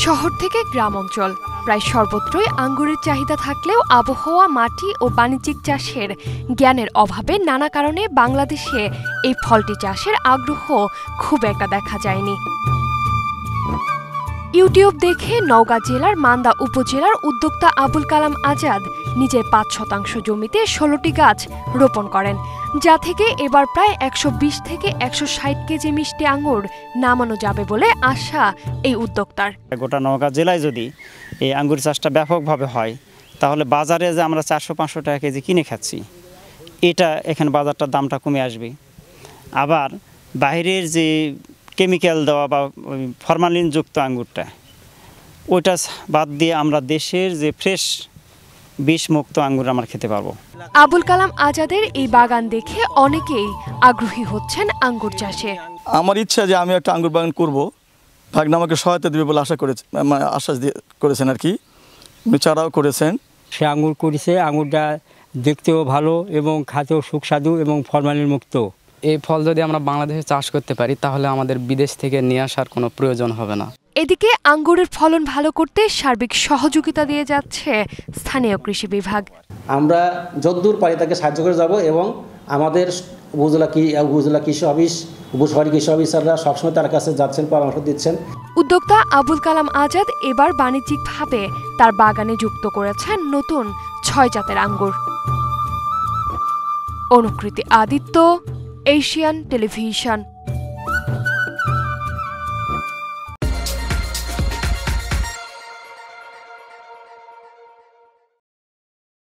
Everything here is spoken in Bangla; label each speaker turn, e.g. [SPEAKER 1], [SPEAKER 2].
[SPEAKER 1] শহর থেকে গ্রাম অঞ্চল প্রায় সর্বত্রই আঙ্গুরের চাহিদা থাকলেও আবহাওয়া, মাটি ও বাণিজ্যিক চাষের জ্ঞানের অভাবে নানা কারণে বাংলাদেশে এই ফলটি চাষের আগ্রহ খুব একটা দেখা যায়নি। ইউটিউব দেখে নওগাঁ জেলার মান্দা উপজেলার উদ্যোক্তা আবুল কালাম আজাদ নিজের ৫% জমিতে ১৬টি গাছ রোপণ করেন, যা থেকে এবার প্রায় ১২০ থেকে ১৬০ কেজি মিষ্টি আঙ্গুর নামানো যাবে বলে আশা এই উদ্যোক্তার।
[SPEAKER 2] গোটা নওগাঁ জেলায় যদি এই আঙ্গুর চাষটা ব্যাপকভাবে হয় তাহলে বাজারে যে আমরা ৪০০-৫০০ টাকা কেজি কিনে খাচ্ছি, এটা এখানে বাজারটার দামটা কমে আসবে। আবার বাইরের যে কেমিক্যাল দেওয়া বা ফরমালিনযুক্ত আঙ্গুরটা, ওইটা বাদ দিয়ে আমরা দেশের যে ফ্রেশ বিষমুক্ত আঙ্গুর আমরা খেতে পারবো।
[SPEAKER 1] আবুল কালাম আজাদের এই বাগান দেখে অনেকেই আগ্রহী হচ্ছেন আঙ্গুর চাষে।
[SPEAKER 3] আমার ইচ্ছা যে আমি একটা আঙ্গুর বাগান করব, ভাগ্নে আমাকে সহায়তা দেবে বলে আশ্বাস করেছেন আর কি, উনি চারাও করেছেন।
[SPEAKER 4] সে আঙ্গুর করেছে, আঙ্গুরটা দেখতেও ভালো এবং খাতেও সুস্বাদু এবং ফরমালিন মুক্ত।
[SPEAKER 5] এই ফল যদি আমরা বাংলাদেশে চাষ করতে পারি তাহলে আমাদের বিদেশ থেকে নিয়ে আসার কোনো প্রয়োজন হবে না।
[SPEAKER 1] এদিকে আঙ্গুরের ফলন ভালো করতে সার্বিক সহযোগিতা দিয়ে যাচ্ছে স্থানীয় কৃষি বিভাগ।
[SPEAKER 6] আমরা যতদূর পারি তাকে সাহায্য করে যাব এবং আমাদের উপজেলা কৃষি অফিস, উপশহরী কৃষি অফিসাররা সবসময় তার কাছে যাচ্ছেন, পরামর্শ দিচ্ছেন।
[SPEAKER 1] উদ্যোক্তা আবুল কালাম আজাদ এবার বাণিজ্যিকভাবে তার বাগানে যুক্ত করেছেন নতুন ৬ জাতের আঙ্গুর। অনুকৃতি আদিত্য, এশিয়ান টেলিভিশন।